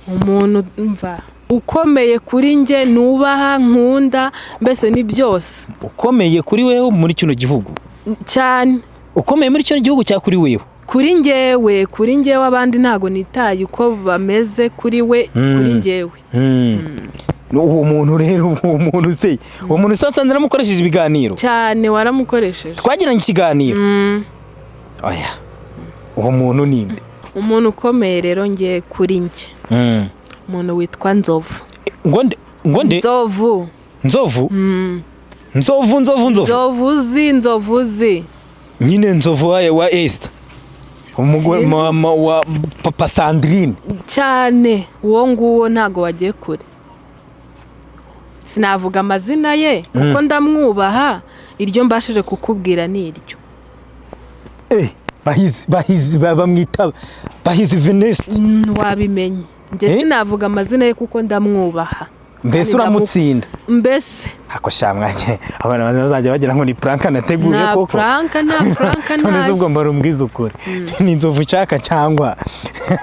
umuntu mva ukomeye kuri nge nubaha nkunda mbese ni byose. Ukomeye kuri wewe muri kino gihugu cyane. Ukomeye muri kino gihugu cya kuri wewe? Kuri ngewe abandi ntago nitaye uko bameze kuri we, kuri ngewe. Uwo muntu rero uwo muntu sasa ndaramukoresheje ibiganiro cyane. Waramukoresheje twagiranye ikiganiro. Oya uwo muntu ninde? Umuntu ukomeye rero nge kuri nge umuntu witwa Nzovu. Ngonde Nzovu? Nzovuzi nyine Nzovu wa Esther umugore mama wa Papa Sandrine cyane. Uwo nguwo ntago wagiye kure, sinavuga amazina ye kuko ndamwubaha. Iryo mbashije kukubwira ni iryo. Bahizi bamwita Bahizi Venest. Wabimenye. Nge sinavuga amazina ye kuko ndamwubaha. Mbese uramutsinda? Mbese ako shamwanye abana bazajya bagira ngo ni prank nateguye koko. nta prank none ubwo mbara umbwiza ukuri. Ni Nzovu cyaka cyangwa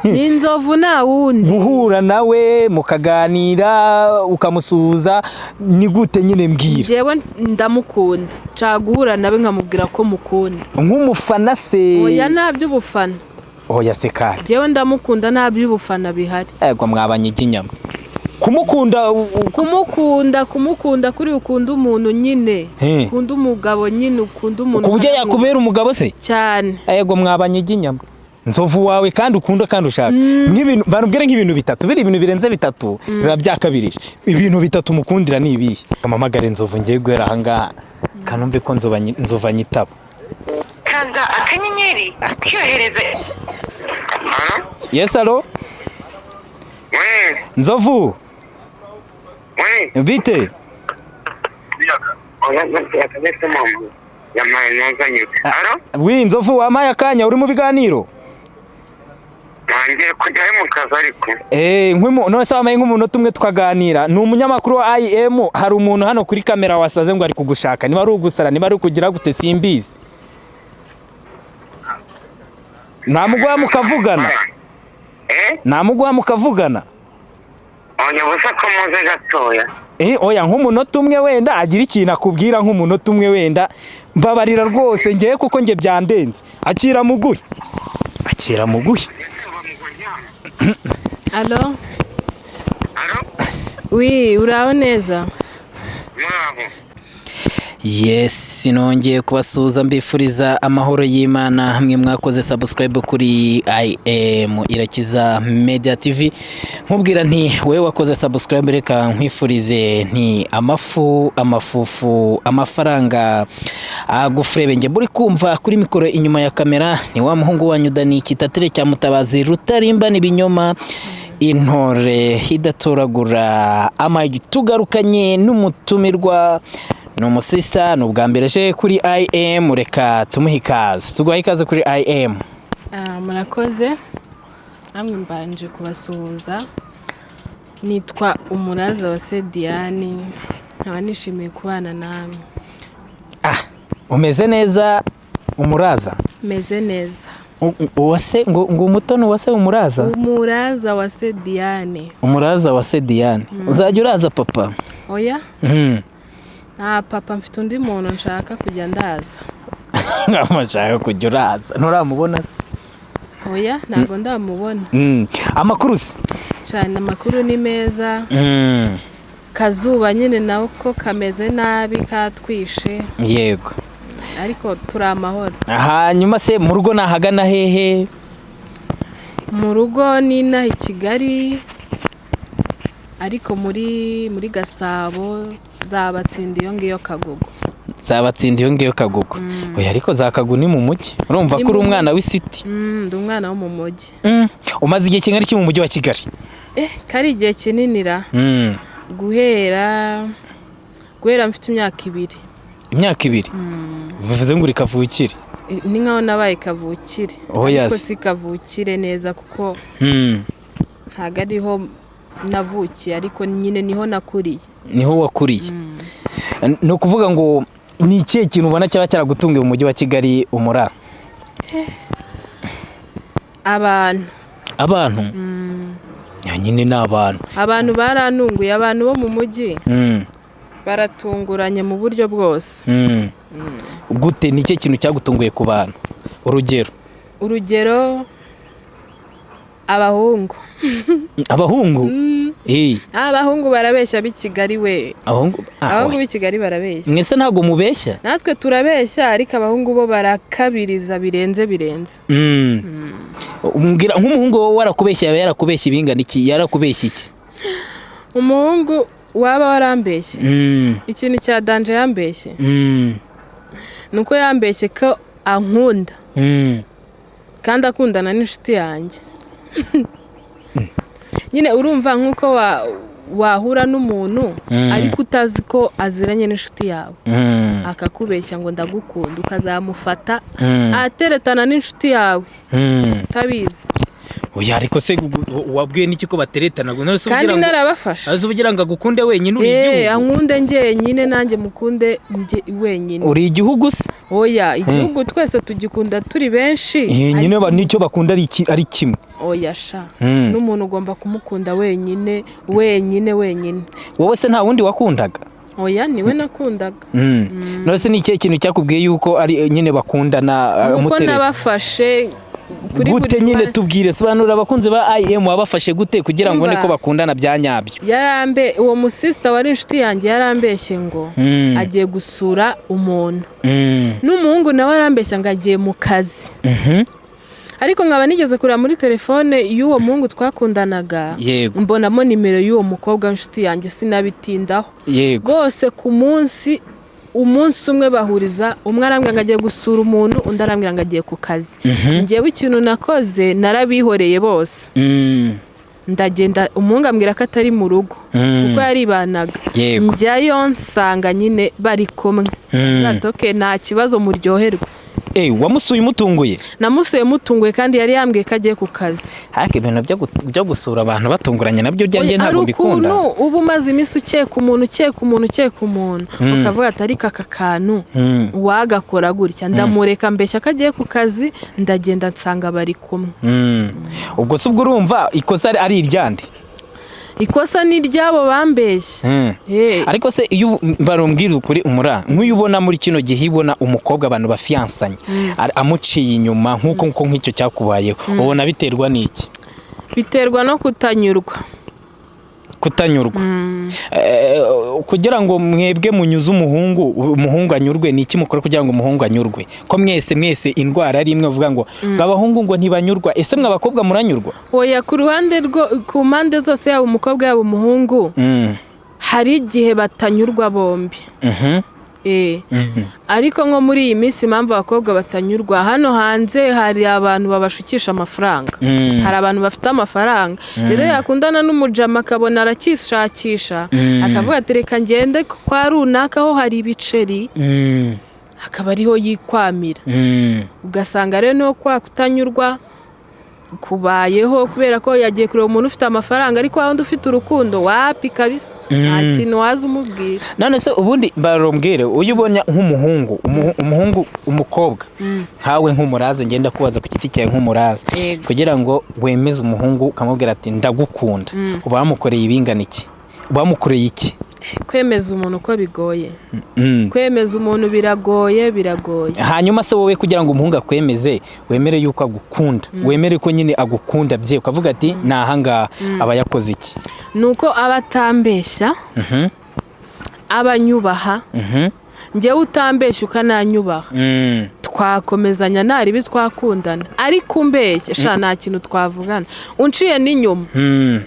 ni Nzovu na wundi guhura nawe mukaganira ukamusuza ni gute nyine mbwira? Jewe ndamukunda caguhura nawe nkamubwira ko mukunda nk'umufana se. Oya ntabyo ubufana. Oya se kandi jewe ndamukunda ntabyo ubufana bihari. Ego mwabanye iginyama kumukunda kuri ukunda umuntu nyine, ukunda umugabo nyine, ukunda umuntu kubyo yakubera umugabo se cyane. Ego mwabanye iginyama Nzovu wawe kandi ukunda kandi ushaka nk'ibintu barubwire nk'ibintu bitatu biri ibintu birenze bitatu biba byakabirije. Ibintu bitatu mukundira ni ibihe? Kamamagare Nzovu ngiye guhera aha ngaha kanumve ko Nzovu anyitaba. Kanda akanyenyeri cyohereze. Yes allo? Nzovu bite? Oui Nzovu wamaye akanya uri mu biganiro? Ngiye kujya mu kazi ariko. Nk'umuntu none se wamaye nk'umuntu tumwe tukaganira. Ni umunyamakuru wa IM. Hari umuntu hano kuri kamera wasaze ngo ari kugushaka. Niba ari ugusara niba ari kugira gute simbizi. Namugwa mukavugana? Namugwa mukavugana? Oya busa ko muze gatoya. Oya nk'umunota umwe wenda agira ikintu akubwira nk'umunota umwe wenda mbabarira rwose ngiye kuko nge byandenze. Akira muguye. Allo? Oui, uraho neza? Yes, nongeye kubasuza mbifuriza amahoro y'Imana. Hamwe mwakoze subscribe kuri IM Irakiza Media TV. Nkubwira nti wewe wakoze subscribe reka nkwifurize nti amafufu amafaranga agufurebe. Nge buri kumva kuri mikoro inyuma ya kamera ni wa muhungu wanyu Dani Kitatire cya Mutabazi Rutarimba n'ibinyoma intore hidatoragura tugarukanye n'umutumirwa n'umusista n'ubwa mbere je kuri IM. Reka tumuhe ikaze tuguha ikaze kuri IM. Murakoze namwe mbanje kubasuhuza. Nitwa Umuraza wa Diane nkaba nishimiye kubana namwe. Umeze neza Umuraza? Meze neza. Wase ngo umutoni wase Umuraza? Umuraza wa Diane. Umuraza wa Diane. Uzajya uraza papa? Oya papa mfite undi muntu nshaka kujya ndaza. Amashaka kujya uraza nturamubona se? Oya ntago ndamubona. Amakuru se? Cyane amakuru ni meza. Kazuba nyine nawe ko kameze nabi katwishe. Yego ariko turi amahoro. Hanyuma se mu rugo nahagana hehe? Mu rugo ni nahi Kigali ariko muri Gasabo Zabatsinda iyo ngiyo Kagugu. Zabatsinda iyo ngiyo Kagugu. Oya ariko za Kagugu ni mu mujyi. Urumva ko uri umwana w'isiti? Ndi umwana wo mu mujyi. Umaze igihe kingana iki mu mujyi wa Kigali? Kari igihe kininira. Guhera mfite imyaka 2. Imyaka 2? Bivuze ngo uri kavukire? Ni nkaho nabaye kavukire. Ariko si kavukire neza kuko ntago ariho navukiye ariko nyine niho nakuriye. Niho wakuriye? No kuvuga ngo ni ikihe kintu ubona cyaba cyaragutunga mu mujyi wa Kigali Umura? Abantu. nyine abantu barantunguye, abantu bo mu mujyi baratunguranye mu buryo bwose. Gute nicyo kintu cyagutunguye ku bantu? Urugero abahungu abahungu barabeshya b'i Kigali we. Abahungu b'i Kigali barabeshya. Mwese ntago mubeshya? Natwe turabeshya, ariko abahungu bo barakabiriza birenze. Umbwira nk'umuhungu wowe warakubeshya, yarakubeshya ibingana iki? Yarakubeshya iki? Umuhungu waba warambeshye ikintu cya danje yambeshye nuko yambeshye ko ankunda kandi akundana n'inshuti yanjye. Nyine urumva nk'uko wahura n'umuntu ariko utazi ko aziranye n'inshuti yawe, akakubeshya ngo ndagukunda, ukazamufata ateretana n'inshuti yawe utabizi. Oya, ariko se wabwiye n'iki ko bateretana? Kandi narabafasha. Azi ubugira ngo agukunde wenyine uri igihugu? Ankunde njyenyine, nanjye mukunde wenyine. Uri igihugu se? Oya, igihugu twese tugikunda turi benshi. Nyine nicyo bakunda ari kimwe. Oya sha, n'umuntu ugomba kumukunda wenyine. Wowe se nta wundi wakundaga? Oya, niwe nakundaga. Nose ni ikihe kintu cyakubwiye yuko ari nyine bakundana uko nabafashe gute? Nyine tubwire, sobanura abakunzi ba IM wabafashe gute kugira ngo niko bakundana bya nyabyo? Uwo musista wari inshuti yanjye yarambeshye ngo agiye gusura umuntu, n'umuhungu nawe arambeshya ngo agiye mu kazi. Ariko nkaba nigeze kureba muri telefone y'uwo muhungu twakundanaga, mbonamo nimero y'uwo mukobwa inshuti yanjye, sinabitindaho rwose. Ku munsi umwe bahuriza, umwe arambwira ngo agiye gusura umuntu, undi arambwira ngo agiye ku kazi. Njyewe ikintu nakoze narabihoreye bose, ndagenda. Umuhungu ambwira ko atari mu rugo kuko yaribanaga, njyayo nsanga nyine bari kumwe. Nta kibazo, muryoherwa. Wamusuye umutunguye? Namusuye mutunguye, kandi yari yambwiye ko agiye ku kazi. Ariko ibintu byo gusura abantu batunguranye nabyo byanjye ntabwo mbikunda. Ari ukuntu uba umaze iminsi ukeka umuntu ukavuga ati ariko aka kantu wagakora gutya, ndamureka mbeshya ko agiye ku kazi, ndagenda nsanga bari kumwe. Ubwo se ubwo urumva ikosa ari iryande? Ikosa ni ryabo bambeshye. Ariko se iyo barumbwira ukuri nk'uyu ubona muri kino gihe ibona umukobwa abantu bafiansanye amuciye inyuma nk'icyo cyakubayeho, ubona biterwa n'iki? Biterwa no kutanyurwa. Kugira ngo mwebwe munyuze umuhungu anyurwe, ni iki mukora kugira ngo umuhungu anyurwe? Ko mwese indwara ari imwe, uvuga ngo abahungu ngo ntibanyurwa. Ese mwe abakobwa muranyurwa? Oya, ku mpande zose, yaba umukobwa yaba umuhungu, hari igihe batanyurwa bombi. Ariko nko muri iyi minsi impamvu abakobwa batanyurwa, hano hanze hari abantu babashukisha amafaranga. Hari abantu bafite amafaranga, rero yakundana n'umujama akabona arakishakisha, akavuga ati reka ngende kwa runaka aho hari ibiceri, akaba ariho yikwamira. Ugasanga rero no kwa kutanyurwa kubayeho kubera ko yagiye kureba umuntu ufite amafaranga, ariko wundi ufite urukundo wapi kabisa, nta kintu waza umubwira. None se ubundi barombwire, uyu ubonye nk'umuhungu umukobwa nkawe nk'umuraza, ngenda kubaza ku giti cyawe nk'umuraza, kugira ngo wemeze umuhungu ukamubwira ati ndagukunda, uba wamukoreye ibingana iki? Uba wamukoreye iki? Kwemeza umuntu uko bigoye. Kwemeza umuntu biragoye. Hanyuma se wowe kugira ngo umuhungu akwemeze, wemere yuko agukunda, wemere ko nyine agukunda bye, ukavuga ati nahangaha aba yakoze iki? Nuko aba atambeshya, abanyubaha. Njyewe utambeshya ukananyubaha, twakomezanya ntari bitwakundana. Ariko umbeshya nta kintu twavugana, unciye n'inyuma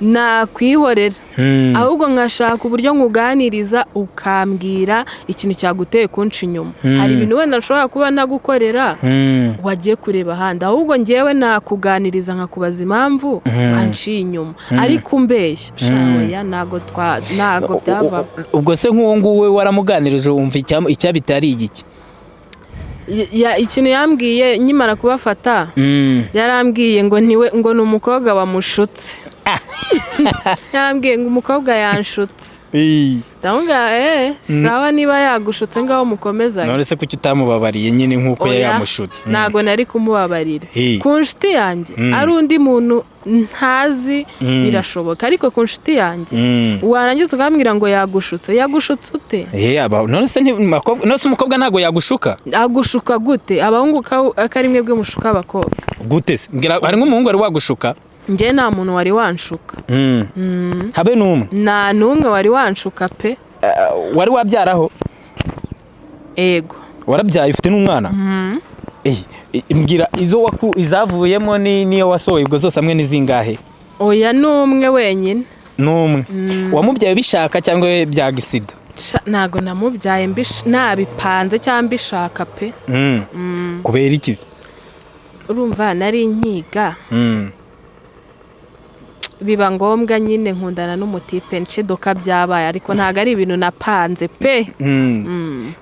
nakwihorera, ahubwo nkashaka uburyo nkuganiriza ukambwira ikintu cyaguteye kunca inyuma. Hari ibintu wenda nshobora kuba nagukorera wagiye kureba ahandi, ahubwo njyewe nakuganiriza nkakubaza impamvu wanciye inyuma. Ariko umbeshya oya, ntago byava. Ubwo se nk'uwo nguwe waramuganirije wumva icyabitari igiki? Ikintu yambwiye nyimara kubafata, yarambwiye ngo ni umukobwa wamushutse. yarambwiye ngo umukobwa yanshutse ndamubwira sawa niba yagushutse ngaho mukomezanye. none se kuki utamubabariye nyine nk'uko yamushutse? ntago nari kumubabarira ku nshuti yanjye ari undi muntu ntazi birashoboka, ariko ku nshuti yanjye warangiza ukambwira ngo yagushutse ute? none se umukobwa ntago yagushuka? agushuka gute? abahungu akari mwebwe mushuka abakobwa gute se? hari nk'umuhungu wari wagushuka? njye nta muntu wari wanshuka. habe n'umwe? nta n'umwe wari wanshuka pe. wari wabyaraho? ego. warabyaye ufite n'umwana? mbwira izavuyemo niyo wasohoye ubwo zose hamwe n'izingahe? oya n'umwe wenyine. n'umwe? wamubyaye bishaka cyangwa byagisida? ntago namubyaye nabipanze cyangwa mbishaka pe. kubera iki? urumva nari nkiga biba ngombwa nyine nkundana n'umutipe nshiduka byabaye, ariko ntago ari ibintu napanze pe.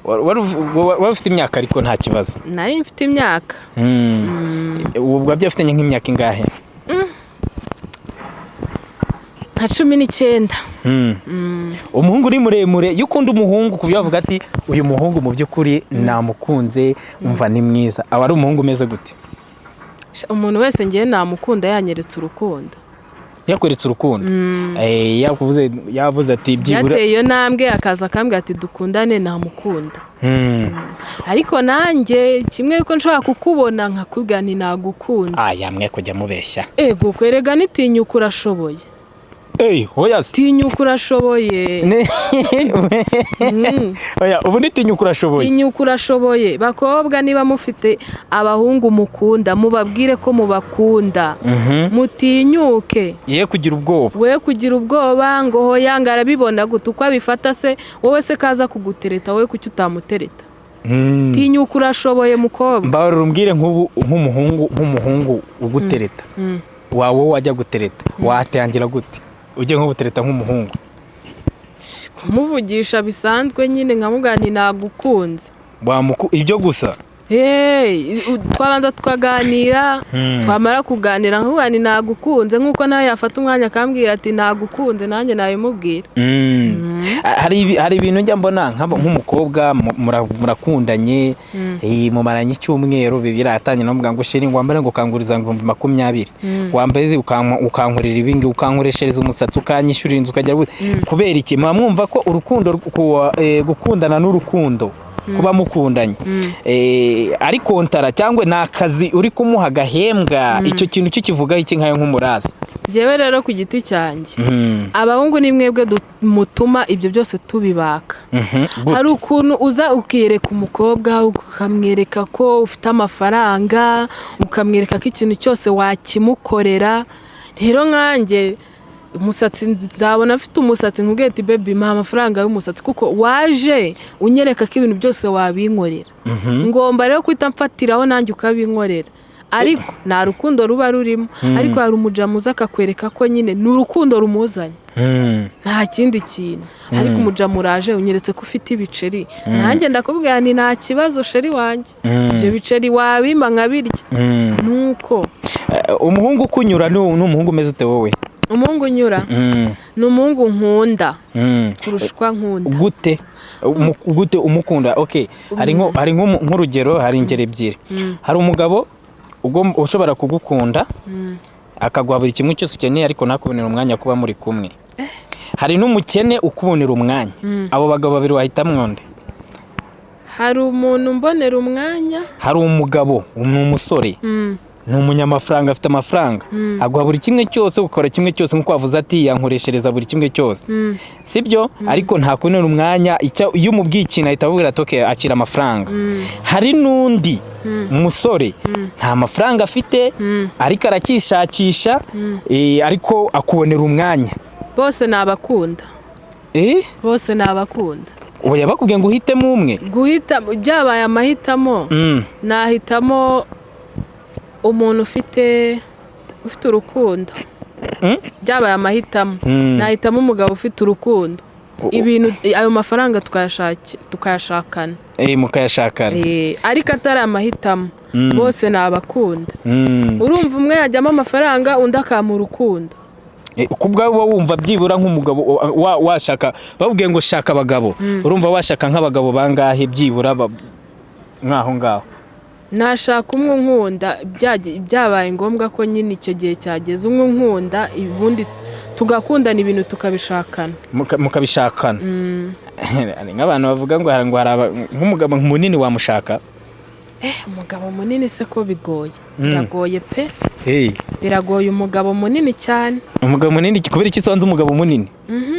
wari ufite imyaka ariko nta kibazo? nari mfite imyaka. ubwo wabyo ufite nk'imyaka ingahe? nka 19. umuhungu ni muremure, iyo ukunda umuhungu ku byo bavuga ati uyu muhungu mu by'ukuri namukunze umva ni mwiza, aba ari umuhungu umeze gute? umuntu wese ngiye namukunda yanyeretse urukundo. yakweretse urukundo? yavuze ati byibura yateye iyo ntambwe akaza akambwira ati dukundane namukunda. ariko nanjye kimwe yuko nshobora kukubona nkakubwira nti nagukunze. yamwe kujya mubeshya. ego kwerega nitinyuka urashoboye. hoya tinyuka urashoboye. ubu nitinyuka urashoboye. tinyuka urashoboye. bakobwa niba mufite abahungu mukunda mubabwire ko mubakunda. mutinyuke. ye kugira ubwoba. we kugira ubwoba ngo hoya ngarabibona gute uko abifata se wowe se kaza kugutereta wowe kuki utamutereta? tinyuka urashoboye mukobwa. mbabarira umbwire nk'umuhungu ugutereta wawe wajya gutereta watangira gute ujye nk'ubutereta nk'umuhungu? kumuvugisha bisanzwe nyine nkamubwira nti nagukunze. ibyo gusa? twabanza tukaganira, twamara kuganira nkubwira nti nagukunze, nk'uko nawe yafata umwanya akambwira ati nagukunze nanjye nabimubwira. hari ibintu njya mbona nk'umukobwa murakundanye mumaranye icyumweru biratanye no ngo sheri wambare ngo ukanguriza ngo 20 wambaye ukankurira ibingi ukankoreshereza umusatsi ukanyishyurira inzu ukajya kubera iki? mwumva ko urukundo gukundana n'urukundo kuba mukundanye ari kontara cyangwa nakazi uri kumuha gahembwa icyo kintu kikivuga iki nkayo nk'umuraza? jewe rero ku giti cyanjye abahungu ni mwebwe mutuma ibyo byose tubibaka. hari ukuntu uza ukiyereka umukobwa ukamwereka ko ufite amafaranga, ukamwereka ko ikintu cyose wakimukorera. rero nkanjye umusatsi nzabona afite umusatsi nkubwiye ati baby mpa amafaranga y'umusatsi kuko waje unyereka ko ibintu byose wabinkorera. ngomba rero kwita mfatiraho nanjye ukabinkorera, ariko nta rukundo ruba rurimo. ariko hari umujamuza akakwereka ko nyine ni urukundo rumuzanye nta kindi kintu. ariko umujamuraje unyeretse ko ufite ibiceri, nanjye ndakubwira ni nta kibazo sheri wanjye, ibyo biceri wabimba nkabirya. nuko umuhungu kunyura ni umuhungu umeze ute wowe? umuhungu unyura ni umuhungu nkunda kurushwa nkunda. gute umukunda? hari nk'urugero, hari ingero ebyiri. hari umugabo ushobora kugukunda akaguha buri kimwe cyose ukeneye ariko ntakubonera umwanya kuba muri kumwe. hari n'umukene ukubonera umwanya. abo bagabo babiri wahitamo nde? hari umuntu mbonera umwanya, hari umugabo ni umusore ni umunyamafaranga afite amafaranga aguha buri kimwe cyose ukora kimwe cyose nk'uko wavuze ati yankoreshereza buri kimwe cyose sibyo ariko nta kunena umwanya iyo umubwiye ikintu ahita abubwira ati akira amafaranga. hari n'undi umusore nta mafaranga afite ariko arakishakisha ariko akubonera umwanya. bose ni abakunda. bose ni abakunda. ubu yabakubwiye ngo uhitemo umwe? byabaye amahitamo nahitamo umuntu ufite urukundo. byabaye amahitamo nahitamo umugabo ufite urukundo. ibintu ayo mafaranga tukayashakana. mukayashakana. ariko atari amahitamo. bose ni abakunda. urumva umwe yajyamo amafaranga undi akamuha urukundo. kubwawe wumva byibura nk'umugabo washaka babwiye ngo shaka abagabo urumva washaka nk'abagabo bangahe byibura nkaho ngaho nashaka umwe nkunda byabaye ngombwa ko nyine icyo gihe cyageze umwe nkunda ubundi tugakundana ibintu tukabishakana mukabishakana nk'abantu bavuga ngo nk'umugabo munini wamushaka umugabo munini se ko bigoye biragoye pe biragoye umugabo munini cyane umugabo munini kubera iki sonze umugabo munini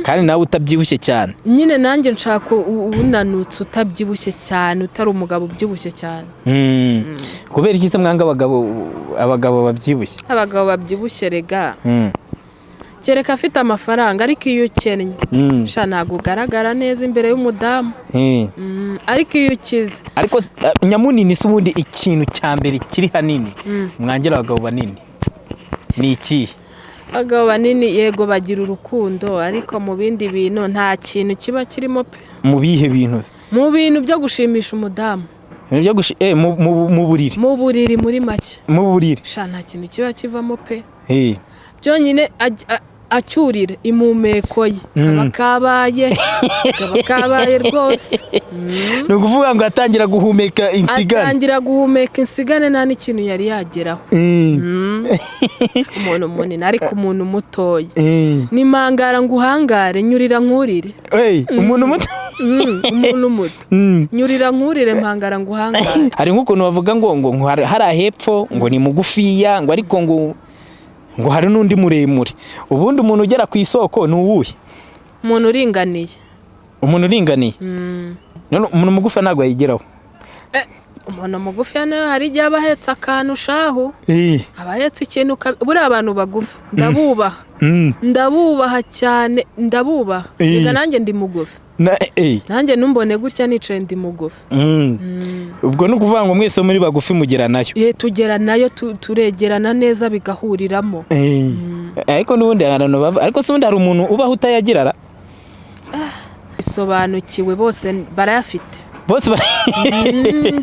kandi nawe utabyibushye cyane nyine nanjye nshaka unanutse utabyibushye cyane utari umugabo ubyibushye cyane kubera iki se mwanga abagabo babyibushye abagabo babyibushye rega kereka afite amafaranga ariko iyo ukennye ntabwo ugaragara neza imbere y'umudamu ariko iyo ukize ariko nyamunini si ubundi ikintu cya mbere kiri hanini mwangira abagabo banini ni ikihe abagabo banini yego bagira urukundo ariko mu bindi bintu nta kintu kiba kirimo pe mu bihe bintu mu bintu byo gushimisha umudamu mu buriri muri make mu buriri nta kintu kiba kivamo pe byonyine acyurira impumeko ye kaba kabaye rwose ni ukuvuga ngo atangira guhumeka insigane nta n'ikintu yari yageraho umuntu munini ariko umuntu mutoya nimangara ngo uhangare nyurira nkurire umuntu muto nyurira nkurire mpangara ngo uhangare hari nk'ukuntu bavuga ngo hari ahepfo ngo ni mugufiya ngo ariko ngo hari n'undi muremure ubundi umuntu ugera ku isoko ni uwuhe umuntu uringaniye umuntu mugufi ntabwo yayigeraho umuntu mugufi nawe hari igihe aba ahetse akantu shahu aba ahetse ikintu buriya abantu bagufi ndabubaha cyane reka nanjye ndi mugufi nanjye numbone gutya nicaye ndi mugufi ubwo ni ukuvuga ngo mwese muri bagufi mugera nayo tugera nayo turegerana neza bigahuriramo ariko n'ubundi ariko se ubundi hari umuntu ubaho utayagirara bisobanukiwe bose barayafite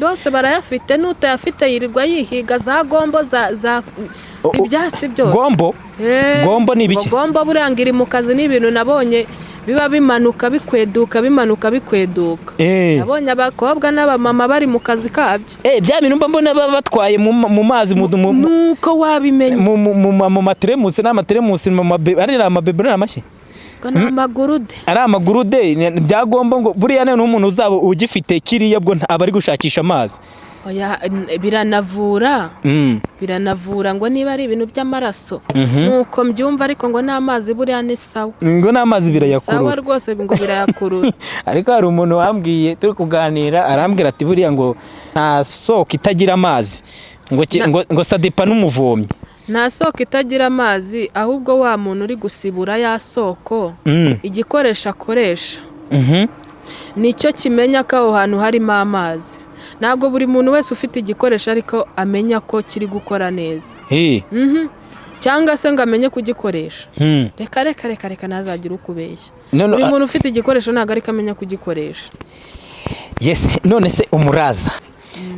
bose barayafite n'utayafite yirirwa yihiga za gombo za ibyatsi byose gombo ni ibiki gombo burangira iri mu kazi n'ibintu nabonye biba bimanuka bikweduka nabonye abakobwa n'abamama bari mu kazi kabyo bya bintu mbona batwaye mu mazi nuko wabimenye mu materemusi n'amateremusi ari amabebe n'amashyi ari amagurude byagomba ngo buriya ni umuntu uzaba ugifite kiriya bwo aba ari gushakisha amazi biranavura ngo niba ari ibintu by'amaraso nuko mbyumva ariko ngo n'amazi buriya ni sawa ngo n'amazi birayakurura sawa rwose ngo birayakurura ariko hari umuntu wambwiye turi kuganira arambwira ati buriya ngo nta soko itagira amazi ngo sadepa n'umuvomyi nta soko itagira amazi ahubwo wa muntu uri gusibura ya soko igikoresho akoresha nicyo kimenya ko aho hantu harimo amazi ntabwo buri muntu wese ufite igikoresho ariko amenya ko kiri gukora neza cyangwa se ngo amenye kugikoresha reka ntazagire ukubeshya buri muntu ufite igikoresho ntabwo ariko amenya kugikoresha none se umuraza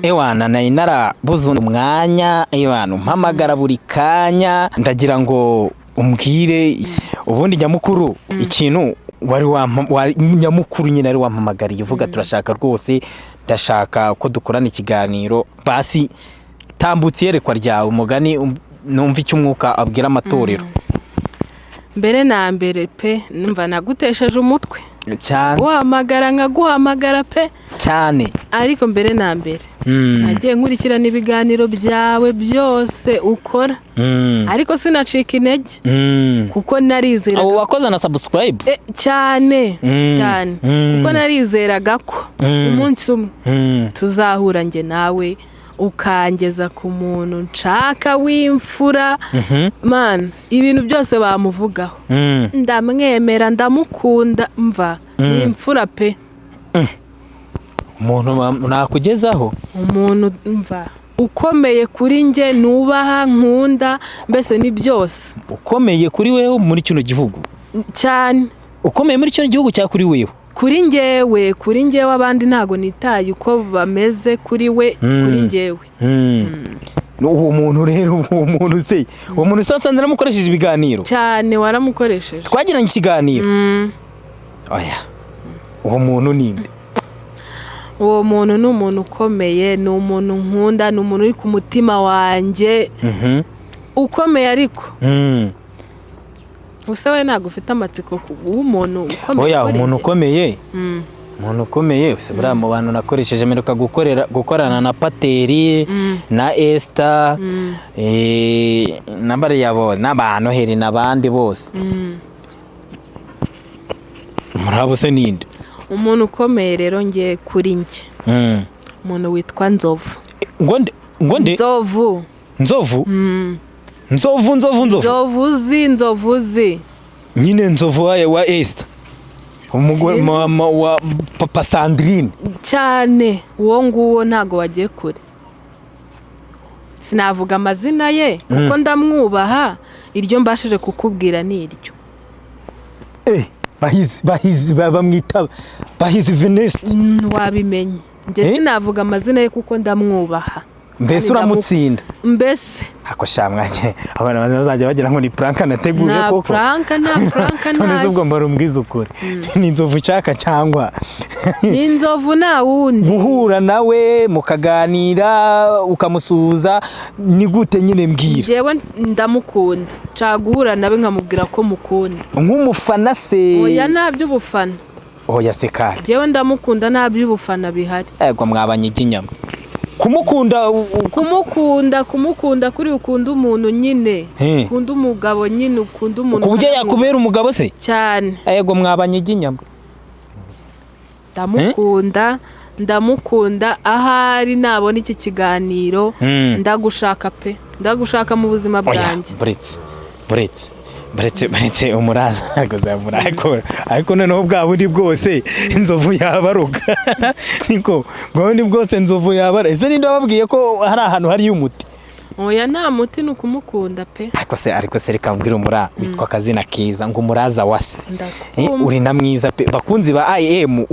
ewana nari narabuze umwanya umpamagara buri kanya ndagira ngo umbwire ubundi nyamukuru ikintu wari nyamukuru nyine ari wampamagariye uvuga turashaka rwose ndashaka ko dukorana ikiganiro basi tambutse yerekwa ryawe umugani numva icyo umwuka abwira amatorero mbere na mbere pe numva nagutesheje umutwe cyane guhamagara nkaguhamagara pe cyane ariko mbere na mbere nagiye nkurikirana ibiganiro byawe byose ukora ariko sinacika intege kuko narizeraga abo wakoze na subscribe cyane kuko narizeraga ko umunsi umwe tuzahura njye nawe ukangeza ku muntu nshaka w'imfura man ibintu byose bamuvugaho ndamwemera ndamukunda mva ni imfura pe umuntu nakugezaho umuntu mva ukomeye kuri njye nubaha nkunda mbese ni byose ukomeye kuri wewe muri kino gihugu cyane ukomeye muri kino gihugu cya kuri wewe kuri njyewe abandi ntago nitaye uko bameze kuri we kuri njyewe uwo muntu rero uwo muntu se naramukoresheje ibiganiro cyane waramukoresheje twagiranye ikiganiro oya uwo muntu ninde uwo muntu ni umuntu ukomeye ni umuntu nkunda ni umuntu uri ku mutima wanjye ukomeye ariko gusa we ntabwo ufite amatsiko w'umuntu ukomeye oya umuntu ukomeye umuntu ukomeye buriya mu bantu nakoresheje mperuka gukorana na Pateri na Esther na bariya bo n'abantu heri n'abandi bose murabo se ninde umuntu ukomeye rero ngiye kuri njye umuntu witwa Nzovu ngonde Nzovuzi nyine Nzovu wa Esther umugore mama wa papa Sandrine cyane uwo nguwo ntago wagiye kure sinavuga amazina ye kuko ndamwubaha iryo mbashije kukubwira ni iryo bahizi bamwita bahizi Venest wabimenye njye sinavuga amazina ye kuko ndamwubaha mbese uramutsinda mbese ako shamwanye abana bazajya bagira ngo ni prank nateguye koko nta prank none ubwo mbarumbwiza ukuri ni Nzovu cyaka cyangwa ni Nzovu na wundi guhura nawe mukaganira ukamusuza ni gute nyine mbwira jewe ndamukunda caguhura nawe nkamubwira ko mukunda nk'umufana se oya ntabyo ubufana oya se kandi jewe ndamukunda ntabyo ubufana bihari ego mwabanye iginyama kumukunda kuri ukunda umuntu nyine ukunda umugabo nyine ukunda umuntu kubujya yakubera umugabo se cyane yego mwabanye iginyama ndamukunda ahari nabona iki kiganiro ndagushaka mu buzima bwanjye buretse umuraza ariko noneho bwa bundi bwose Inzovu yabaruka niko bwa bundi bwose Nzovu yabara ese ninde wababwiye ko hari ahantu hari umuti oya nta muti ni ukumukunda pe ariko se reka mbwira umura witwa akazina kiza ngo umuraza wase uri na mwiza pe bakunzi ba IM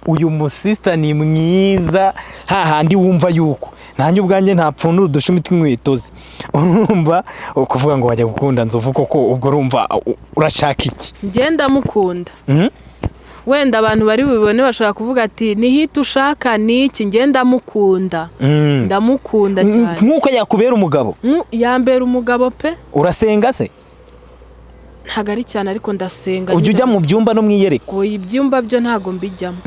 uyu musista ni mwiza hahandi wumva yuko nanjye ubwanjye ntapfundura udushumi tw'inkweto ze urumva ukuvuga ngo wajya gukunda Nzovu koko ubwo urumva urashaka iki ngenda mukunda wenda abantu bari bubone bashaka kuvuga ati ni hit ushaka niki ngenda mukunda ndamukunda cyane nkuko yakubera umugabo yambera umugabo pe urasenga se ntago ari cyane ariko ndasenga ujya ujya mu byumba no mwiyereko ibyumba byo ntago mbijyamo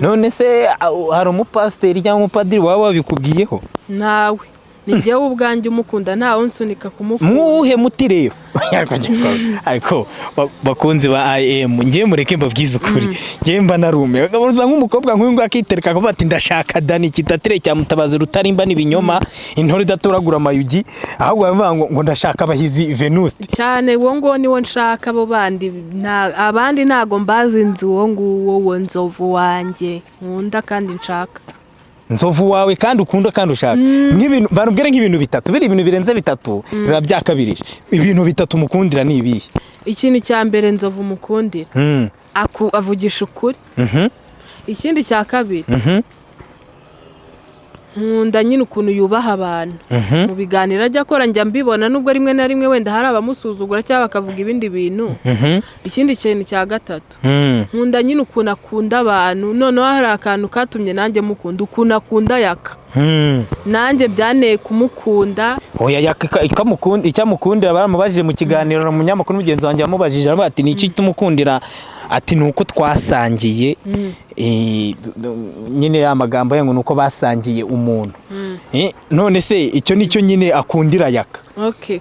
none se hari umupasiteri cyangwa umupadiri waba wabikubwiyeho nawe ni njyewe ubwanjye umukunda ntawe unsunika kumukunda mwuhe muti rero ariko bakunzi ba IM ngiye mureke mbabwiza ukuri ngiye mba narume uza nk'umukobwa nk'uyu ngo akitereka akavuga ati ndashaka Dani kitatire cya Mutabazi Rutarimba n'ibinyoma intore idatoragura amayugi ahubwo bavuga ngo ndashaka Bahizi Venus cyane uwo ngo niwo nshaka abo bandi abandi ntago mbazi inzu uwo nguwo wo Nzovu wanjye nkunda kandi nshaka Nzovu wawe kandi ukunda kandi ushaka nk'ibintu barubwire nk'ibintu bitatu biri ibintu birenze bitatu biba byakabirije ibintu bitatu mukundira ni ibihe ikintu cya mbere Nzovu mukundira avugisha ukuri ikindi cya kabiri nkunda nyine ukuntu yubaha abantu mu biganiro ajya akora njya mbibona nubwo rimwe na rimwe wenda hari abamusuzugura cyangwa bakavuga ibindi bintu ikindi kintu cya gatatu nkunda nyine ukuntu akunda abantu noneho hari akantu katumye nanjye mukunda ukuntu akunda yaka nanjye byaneye kumukunda oya icyamukundira baramubajije mu kiganiro mu munyamakuru mugenzi wanjye yamubajije aravuga ati ni iki tumukundira ati nuko twasangiye nyine ya magambo yangu nuko basangiye umuntu none se icyo nicyo nyine akundira yaka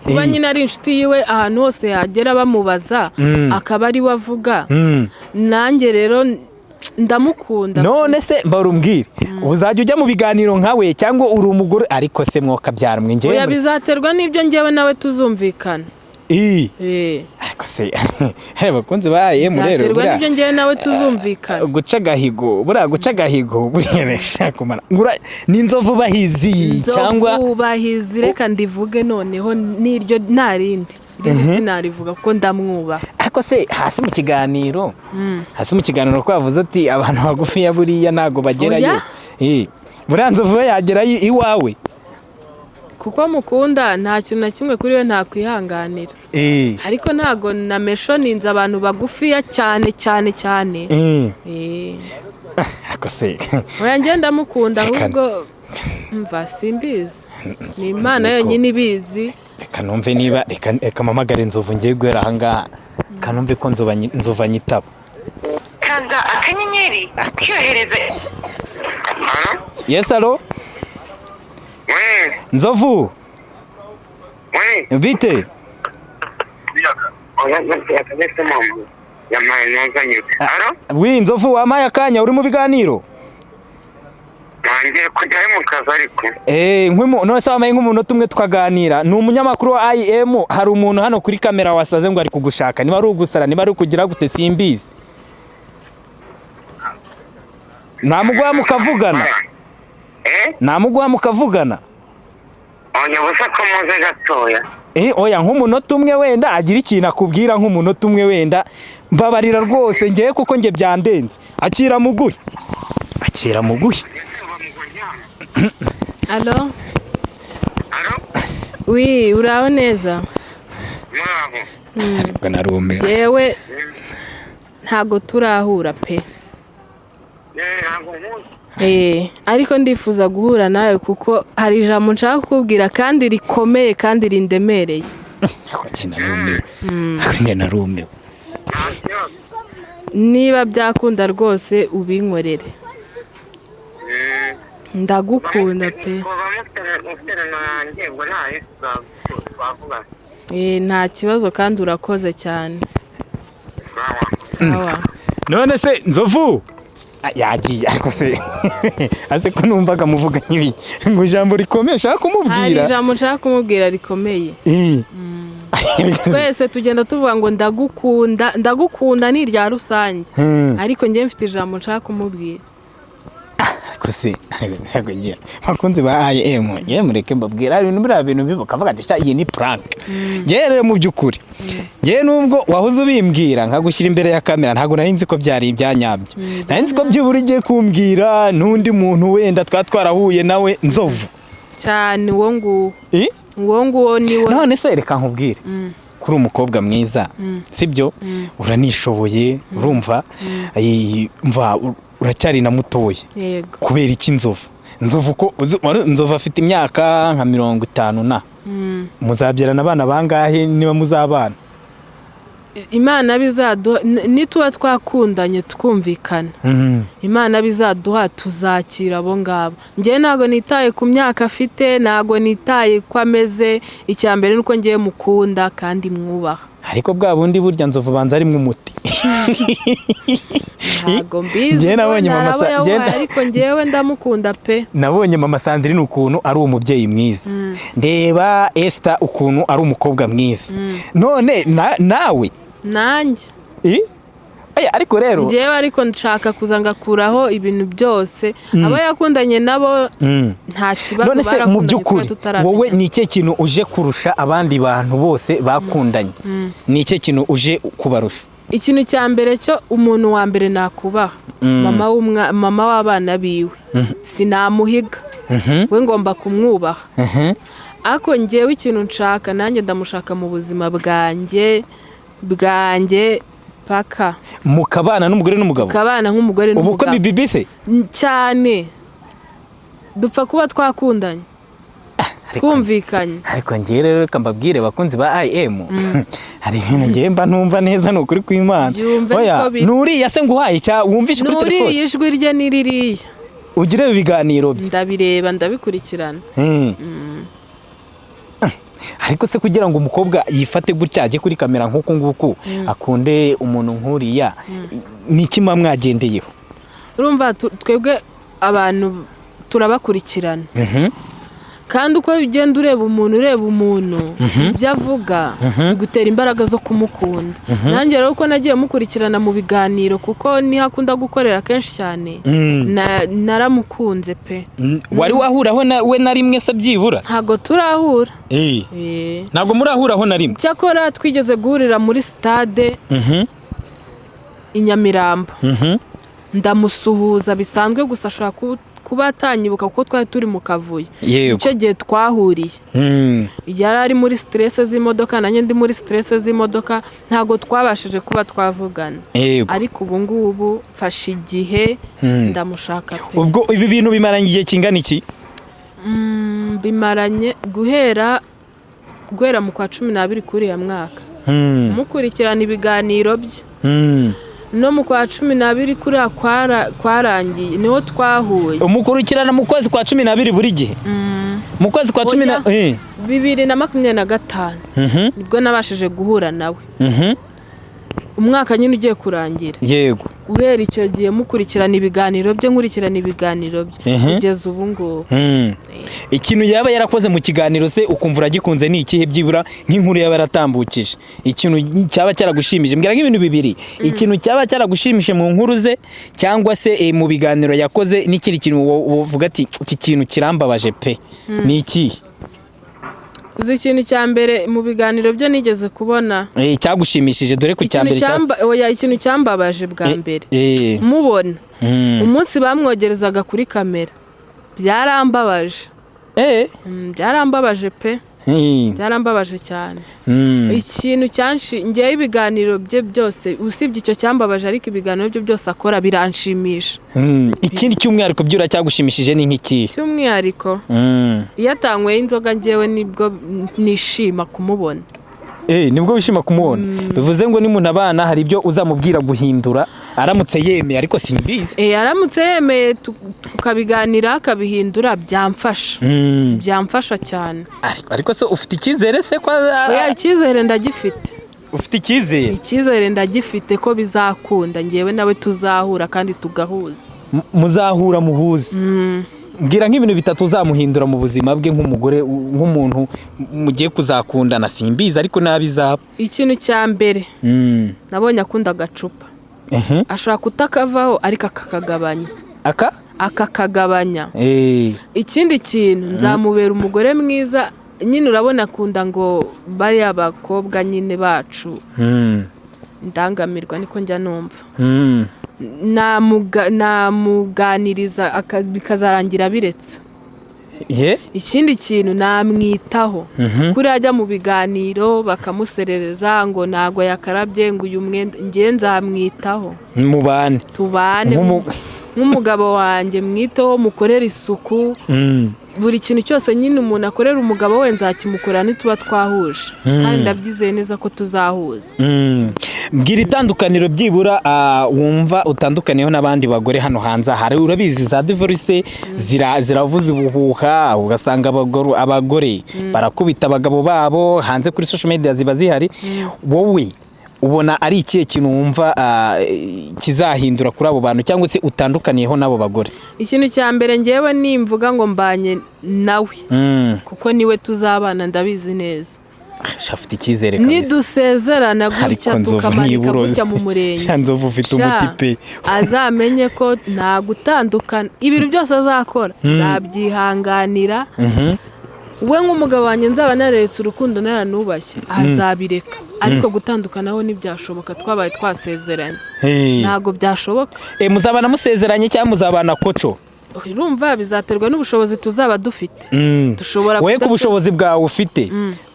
kuba nyine ari inshuti yiwe ahantu hose yagera bamubaza akaba ari we avuga nanjye rero ndamukunda none se barumbwire uzajya ujya mu biganiro nkawe cyangwa uri umugore ariko se mwokabyara mwe ngewe oya bizaterwa n'ibyo ngewe nawe tuzumvikana ariko se bakunze ba IM rero bizaterwa n'ibyo ngewe nawe tuzumvikana guca gahigo buyeresha kumara ni Nzovu Bahizi cyangwa Nzovu Bahizi reka ndivuge noneho niryo narindi sinarivuga ko ndamwubaha ariko se hasi mu kiganiro kwavuze ati abantu bagufi ya buriya ntago bagerayo buriya Nzovu yagerayo iwawe kuko mukunda nta kintu na kimwe kuri we ntakwihanganira ariko ntago na meshoninze abantu bagufiya cyane ako se oya njye ndamukunda ahubwo mva simbizi ni Imana yonyine ibizi. Reka numve niba reka mpamagare Nzovu ngiye guhera ahangaha kanumve ko Nzova nyitaba. kanda akanyenyeri cyohereza. Yes allo Nzovu bite wi Nzovu wamaye akanya uri mu biganiro ngiye kujyayo mu kazi ariko none se wamaye nk'umunota umwe tukaganira. Ni umunyamakuru wa IM, hari umuntu hano kuri kamera wasaze ngo ari kugushaka, niba ari ugusara niba ari kugira gute simbizi. Namuguha mukavugana namuguha mukavugana onyabusa ko muze gatoya. Oya nk'umunota umwe wenda agira ikintu akubwira nk'umunota umwe wenda mbabarira rwose ngiye kuko nge byandenze. Akira muguhe Allo oui uraho neza ariko narume yewe ntago turahura pe ariko ndifuza guhura nawe kuko hari ijambo nshaka kukubwira kandi rikomeye kandi rindemereye. narume niba byakunda rwose ubinkorere ndagukunda pe. Nta kibazo kandi urakoze cyane. Sawa none se Nzovu yagiye ariko se ase ko numvaga muvuga nk'ibi ngo ijambo rikomeye shaka kumubwira. Hari ijambo nshaka kumubwira rikomeye. Twese tugenda tuvuga ngo ndagukunda ni irya rusange ariko njye mfite ijambo nshaka kumubwira. Kuse ntago ngira bakunze ba IM mureke mbabwira ari ibintu bivuga kavuga ati iyi ni prank. Rero mu byukuri ngiye nubwo wahuze ubimbwira nkagushyira imbere ya kamera ntago nari nzi ko byari ibyanyabyo. Nari nzi ko byibura igiye kumbwira n'undi muntu wenda twarahuye nawe Nzovu cyane uwo nguwo niwe. None se reka nkubwire kuri umukobwa mwiza sibyo uranishoboye urumva uracyari na mutoya kubera iki Nzovu ko Nzovu afite imyaka nka 50 na muzabyarana abana bangahe niba muzabana? Imana bizaduha nituba twakundanye twumvikana Imana bizaduha tuzakira abo ngabo. Ngiye ntago nitaye ku myaka afite ntago nitaye ko ameze. Icyambere nuko ngiye mukunda kandi mwubaha. Ariko bwa bundi burya Nzovu banza ari mwumuti. Ntago mbizi ariko ngewe ndamukunda pe. Nabonye mama Sandrine ukuntu ari umubyeyi mwiza. Ndeba Esther ukuntu ari umukobwa mwiza. None nawe nanjye ariko rero ngewe ariko nshaka kuzangakuraho ibintu byose aba yakundanye nabo nta kibazo. None se mu byukuri wowe ni iki kintu uje kurusha abandi bantu bose bakundanye? Ni iki kintu uje kubarusha? Ikintu cya mbere cyo umuntu wa mbere nakubaha mama w'abana biwe sinamuhiga we ngomba kumwubaha. Ako ngewe ikintu nshaka nanjye ndamushaka mu buzima bwanjye paka mukabana n'umugore n'umugabo. Kabana nk'umugore n'umugabo. Ubu ko bibise cyane dupfa kuba twakundanye twumvikanye. Ariko ngiye rero reka mbabwire bakunzi ba IM hari ibintu ngiye mba ntumva neza n'ukuri kw'Imana. Oya nuriya se nguhaye cya wumvishe kuri telefone. Nuri ijwi rye niririya ugire ibiganiro bye ndabireba ndabikurikirana. Ariko se kugira ngo umukobwa yifate gutya ajye kuri kamera nk'uko nguko akunde umuntu nk'uriya ni ikima mwagendeyeho? Urumva twebwe abantu turabakurikirana kandi uko ugenda ureba umuntu ibyo avuga bigutera imbaraga zo kumukunda. Nanjye rero uko nagiye mukurikirana mu biganiro kuko niho akunda gukorera kenshi cyane naramukunze pe. Wari wahuraho we na rimwe se byibura? Ntago turahura. Ntago murahuraho na rimwe? Cyakora twigeze guhurira muri stade i Nyamirambo ndamusuhuza bisanzwe gusa ashaka kuba atanyibuka kuko twari turi mu kavuyo Yego. icyo gihe twahuriye yari ari muri stress z'imodoka nanjye ndi muri stress z'imodoka ntago twabashije kuba twavugana Yego. ariko ubu ngubu mfashe igihe ndamushaka pe. ubwo ibi bintu bimaranye igihe kingana iki? Bimaranye guhera mu kwa 12 kuri ya mwaka mukurikirana ibiganiro bye no mu kwa 12 kuri kwarangiye niho twahuye. Umukurikirana mu kwezi kwa 12 buri gihe? Mu kwezi kwa 2025 nibwo nabashije guhura nawe umwaka nyine ugiye kurangira. Yego. Guhera icyo gihe mukurikirana ibiganiro bye nkurikirana ibiganiro bye kugeza ubu ngubu. Ikintu yaba yarakoze mu kiganiro se ukumva uragikunze ni ikihe byibura nk'inkuru yaba yaratambukije? Ikintu cyaba cyaragushimije mbwira nk'ibintu bibiri. Ikintu cyaba cyaragushimije mu nkuru ze cyangwa se mu biganiro yakoze n'ikindi kintu uvuga ati iki kintu kirambabaje pe ni iki? Uzi ikintu cya mbere mu biganiro byo nigeze kubona cyagushimishije dore ko cya mbere ikintu cyambabaje bwa mbere mubona umunsi bamwogerezaga kuri kamera byarambabaje byarambabaje pe byarambabaje cyane. Ikintu ngewe ibiganiro bye byose usibye icyo cyambabaje ariko ibiganiro bye byose akora biranshimisha. Ikindi cy'umwihariko byura cyagushimishije ni nk'iki? Cy'umwihariko iyo atanyweye inzoga ngewe nibwo nishima kumubona. Nibwo wishima kumubona. Bivuze ngo ni umuntu abana hari ibyo uzamubwira guhindura aramutse yemeye ariko simbizi. Aramutse yemeye tukabiganira akabihindura byamfasha cyane. Ariko se ufite icyizere se ko icyizere ndagifite. Ufite icyizere? Icyizere ndagifite ko bizakunda ngewe nawe tuzahura kandi tugahuza. Muzahura muhuze. Mbwira nk'ibintu bitatu uzamuhindura mu buzima bwe nk'umugore nk'umuntu mugiye kuzakundana simbizi ariko nabizaba. Ikintu cya mbere nabonye akunda agacupa. Ashobora kutakavaho ariko akakagabanya. Akakagabanya. Ikindi kintu nzamubera umugore mwiza nyine urabona akunda ngo bari abakobwa nyine bacu ndangamirwa niko njya numva. Namuganiriza bikazarangira biretse. Ikindi kintu namwitaho kuri ajya mu biganiro bakamuserereza ngo ntago yakarabye ngo uyu mwenda ngiye nzamwitaho tubane nk'umugabo wanjye mwiteho mukorera isuku buri kintu cyose nyine umuntu akorera umugabo we nzakimukorera nituba twahuje kandi ndabyizeye neza ko tuzahuza. Mbwira itandukaniro byibura wumva utandukaniyeho n'abandi bagore hano hanze hari urabizi za divorce ziravuza ubuhuha ugasanga abagore barakubita abagabo babo hanze kuri social media ziba zihari. Wowe ubona ari ikihe kintu wumva kizahindura kuri abo bantu cyangwa se utandukaniyeho n'abo bagore? Ikintu cya mbere ngewe nimvuga ngo mbanye nawe kuko niwe tuzabana ndabizi neza. Shafite icyizere kabisa. Nidusezerana gutya tukamanika gutya mu murenge. Cyanzovu ufite umuti pe. Azamenye ko nta gutandukana. Ibintu byose azakora nzabyihanganira. We nk'umugabo wanjye nzaba nareretse urukundo naranubashye azabireka ariko gutandukanaho ntibyashoboka twabaye twasezeranye ntago byashoboka. Muzabana musezeranye cyangwa muzabana koco? Urumva bizaterwa n'ubushobozi tuzaba dufite. Dushobora we ku bushobozi bwawe ufite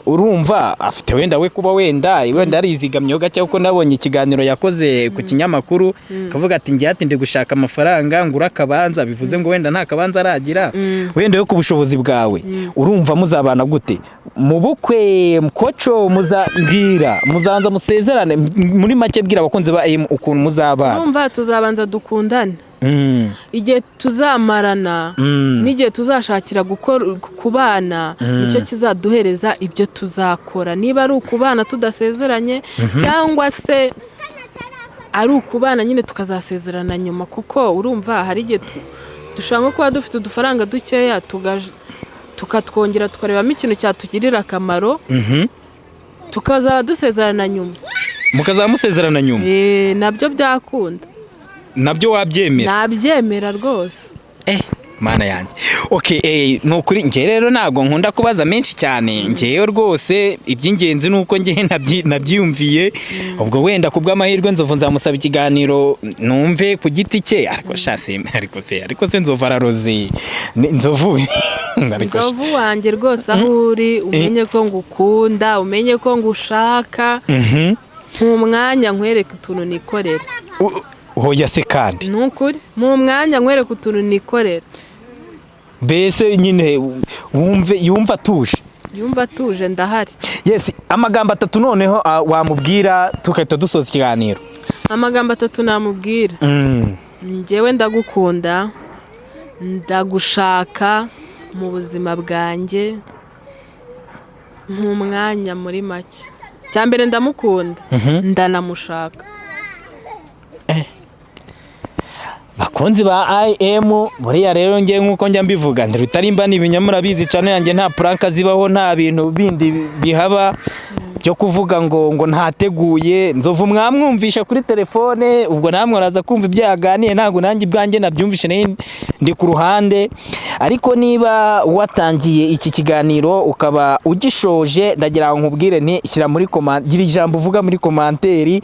urumva afite wenda we kuba wenda arizigamye gake kuko nabonye ikiganiro yakoze ku kinyamakuru kavuga ati ngiye atinde gushaka amafaranga ngura akabanza bivuze ngo wenda nta kabanza aragira wenda we ku bushobozi bwawe urumva muzabana gute mu bukwe koco muzambwira muzanza musezerane muri make bwira abakunze ba ukuntu muzabana? Urumva tuzabanza dukundane igihe tuzamarana n'igihe tuzashakira kubana nicyo kizaduhereza ibyo tuzakora niba ari ukubana tudasezeranye cyangwa se ari ukubana nyine tukazasezerana nyuma kuko urumva hari igihe dushaka kuba dufite udufaranga dukeya tukatwongera tukarebamo ikintu cyatugirira akamaro tukazaba dusezerana nyuma. Mukazaba musezerana nyuma? Nabyo byakunda. Nabyo wabyemera? Nabyemera rwose. mana yanjye. Okay, nukuri nge rero ntago nkunda kubaza menshi cyane, ngewe rwose iby'ingenzi nuko nge nabyiyumviye. Ubwo wenda kubw'amahirwe Nzovu nzamusaba ikiganiro numve ku giti cye, ariko se Nzovu araroze. Nzovu Nzovu wanjye rwose aho uri umenye ko ngukunda, umenye ko ngushaka, mu mwanya nkwereke utuntu nikorera. Hoya se kandi nukuri mu mwanya nkwereke utuntu nikorera. Bese nyine yumva atuje ndahari. Yes, amagambo 3 noneho wamubwira tukahita dusoza ikiganiro. Amagambo 3 namubwira. Njyewe ndagukunda, ndagushaka mu buzima bwanjye, mu mwanya muri make. Cyambere ndamukunda, ndanamushaka. Bakunzi ba IM buriya rero ngiye nkuko njya mbivuga Rutarimba ni ibinyamura bizi cyane yanjye, nta pranka zibaho, nta bintu bindi bihaba byo kuvuga ngo ntateguye. Nzovu mwamwumvisha kuri telefone, ubwo namwe araza kumva ibyo yaganiye, ntago nanjye bwanjye nabyumvishe ndi ku ruhande. Ariko niba watangiye iki kiganiro ukaba ugishoje, ndagira ngo nkubwire nti shyira muri comment, gira ijambo uvuga muri komanteri,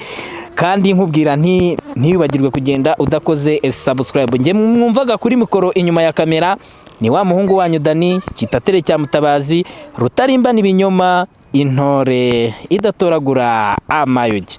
kandi nkubwira nti ntibagirwe kugenda udakoze subscribe. Nge mwumvaga kuri mikoro inyuma ya kamera ni wa muhungu wanyu Dani Kitatere cya Mutabazi. Rutarimba n'ibinyoma, intore idatoragura amayugi.